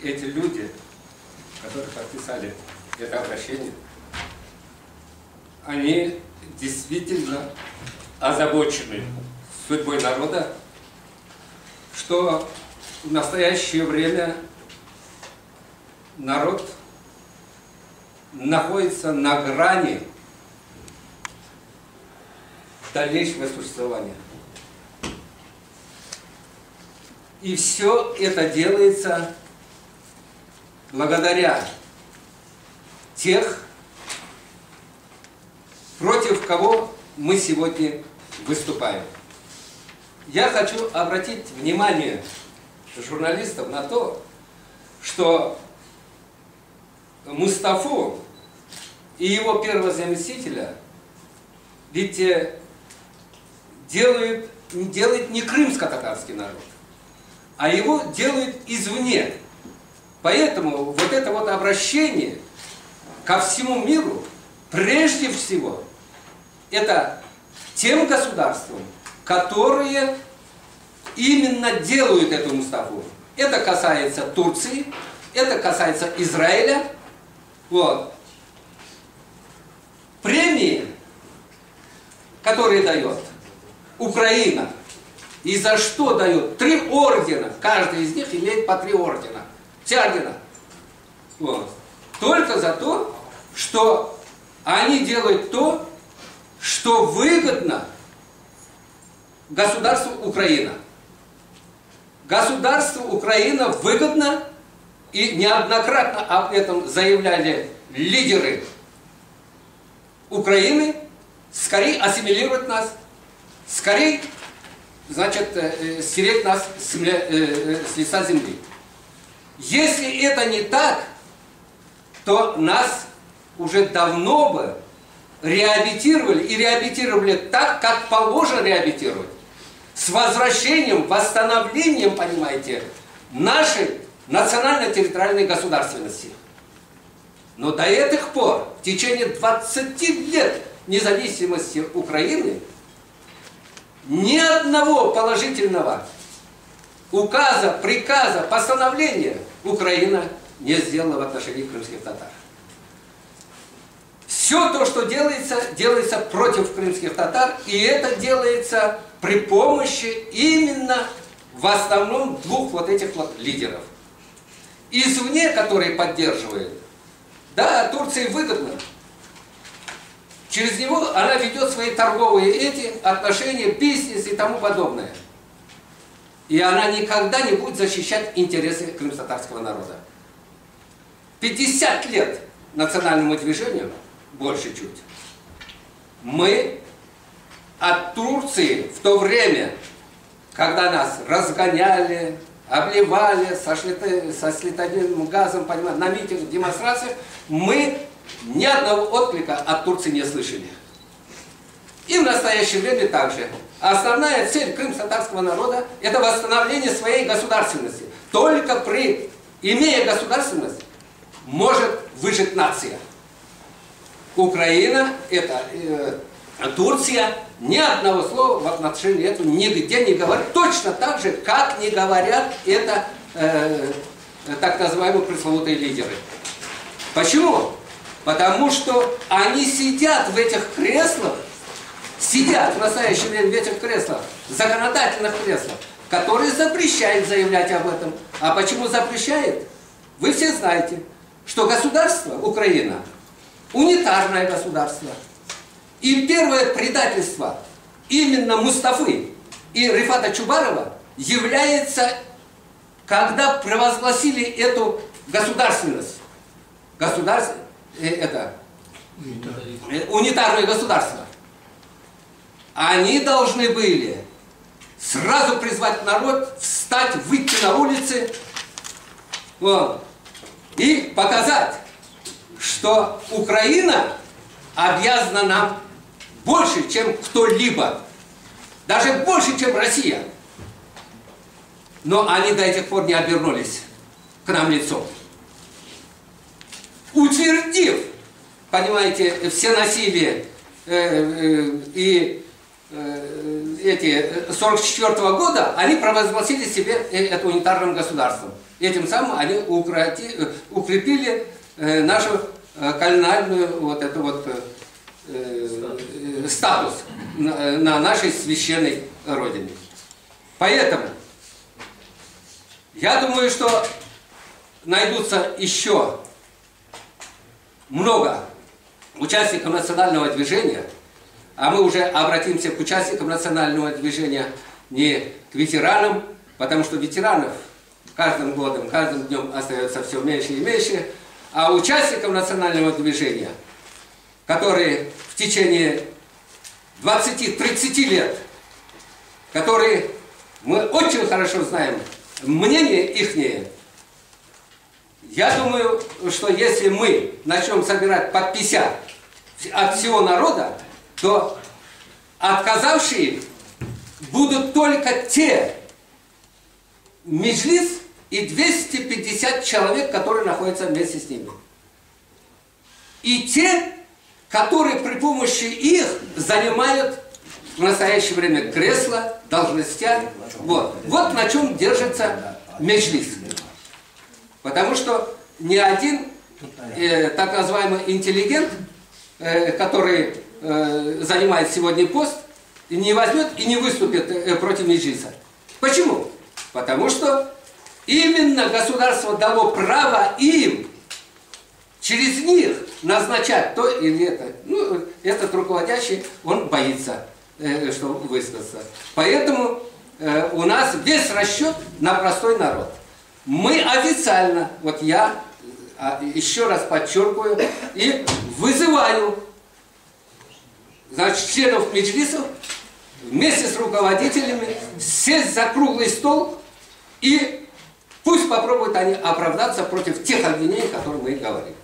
эти люди, которые подписали это обращение, они действительно озабочены судьбой народа, что в настоящее время народ находится на грани дальнейшего существования. И все это делается благодаря тех, против кого мы сегодня выступаем. Я хочу обратить внимание журналистов на то, что Мустафу и его первого заместителя ведь делает не крымско-татарский народ, а его делают извне. Поэтому вот это вот обращение ко всему миру, прежде всего, это тем государствам, которые именно делают эту Мустафу. Это касается Турции, это касается Израиля. Вот. Премии, которые дает Украина, и за что дает 3 ордена, каждый из них имеет по 3 ордена, все ордена. Вот. Только за то, что они делают то, что выгодно государству Украина. Государству Украина выгодно, и неоднократно об этом заявляли лидеры Украины, скорее ассимилировать нас, скорее, значит, стереть нас с лица земли. Если это не так, то нас уже давно бы реабилитировали, и реабилитировали так, как положено реабилитировать. С возвращением, восстановлением, понимаете, нашей национально-территориальной государственности. Но до этих пор, в течение 20 лет независимости Украины, ни одного положительного указа, приказа, постановления Украина не сделала в отношении крымских татар. Все то, что делается, делается против крымских татар, и это делается при помощи именно в основном 2 вот этих вот лидеров. Извне, которые поддерживают, да, Турции выгодно. Через него она ведет свои торговые эти отношения, бизнес и тому подобное. И она никогда не будет защищать интересы крымско-татарского народа. 50 лет национальному движению, больше чуть, мы от Турции в то время, когда нас разгоняли, обливали со слитовым газом, понимаете, на митингах, демонстрациях, мы ни одного отклика от Турции не слышали. И в настоящее время также. Основная цель крымско-татарского народа – это восстановление своей государственности. Только имея государственность, может выжить нация. Украина, Турция, ни одного слова в отношении этого нигде не говорят. Точно так же, как не говорят это так называемые пресловутые лидеры. Почему? Потому что они сидят в этих креслах, сидят в настоящее время в этих креслах, законодательных креслах, которые запрещают заявлять об этом. А почему запрещает? Вы все знаете, что государство Украина унитарное государство. И первое предательство именно Мустафы и Рифата Чубарова является, когда провозгласили эту государственность. Унитарное государство. Они должны были сразу призвать народ, встать, выйти на улицы, вот, и показать, что Украина обязана нам больше, чем кто-либо. Даже больше, чем Россия. Но они до этих пор не обернулись к нам лицом. Утвердив, понимаете, все насилие и эти 44-го года, они провозгласили себе это унитарным государством. Этим самым они укрепили нашу колониальную вот эту вот статус на нашей священной родине. Поэтому я думаю, что найдутся еще много участников национального движения, а мы уже обратимся к участникам национального движения, не к ветеранам, потому что ветеранов каждым годом, каждым днем остается все меньше и меньше, а участников национального движения, которые в течение 20-30 лет, которые мы очень хорошо знаем, мнение ихнее, я думаю, что если мы начнем собирать по 50 от всего народа, то отказавшие будут только те меджлис и 250 человек, которые находятся вместе с ними. И те, которые при помощи их занимают в настоящее время кресла, должностя. Вот на чем держится меджлис. Потому что ни один так называемый интеллигент, который занимает сегодня пост, не возьмет и не выступит против меджлиса. Почему? Потому что именно государство дало право им через них назначать то или это. Ну, этот руководящий, он боится, что высказаться. Поэтому у нас весь расчет на простой народ. Мы официально, вот я еще раз подчеркиваю и вызываю, значит, членов меджлисов вместе с руководителями сесть за круглый стол и пусть попробуют они оправдаться против тех обвинений, которые мы говорим.